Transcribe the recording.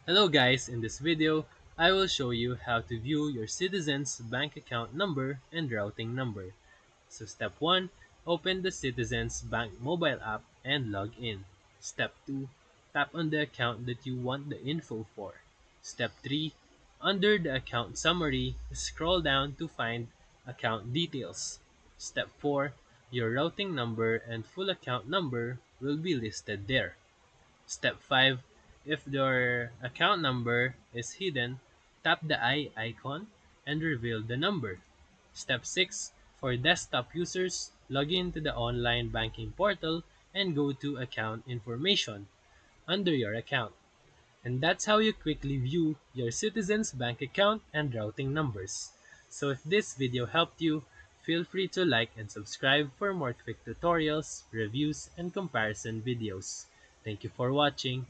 Hello guys, in this video, I will show you how to view your Citizen's bank account number and routing number. So step 1, open the Citizen's Bank mobile app and log in. Step 2, tap on the account that you want the info for. Step 3, under the account summary, scroll down to find account details. Step 4, your routing number and full account number will be listed there. Step 5. If your account number is hidden, tap the eye icon and reveal the number. Step 6. For desktop users, log in to the online banking portal and go to Account Information under your account. And that's how you quickly view your Citizen's bank account and routing numbers. So if this video helped you, feel free to like and subscribe for more quick tutorials, reviews, and comparison videos. Thank you for watching.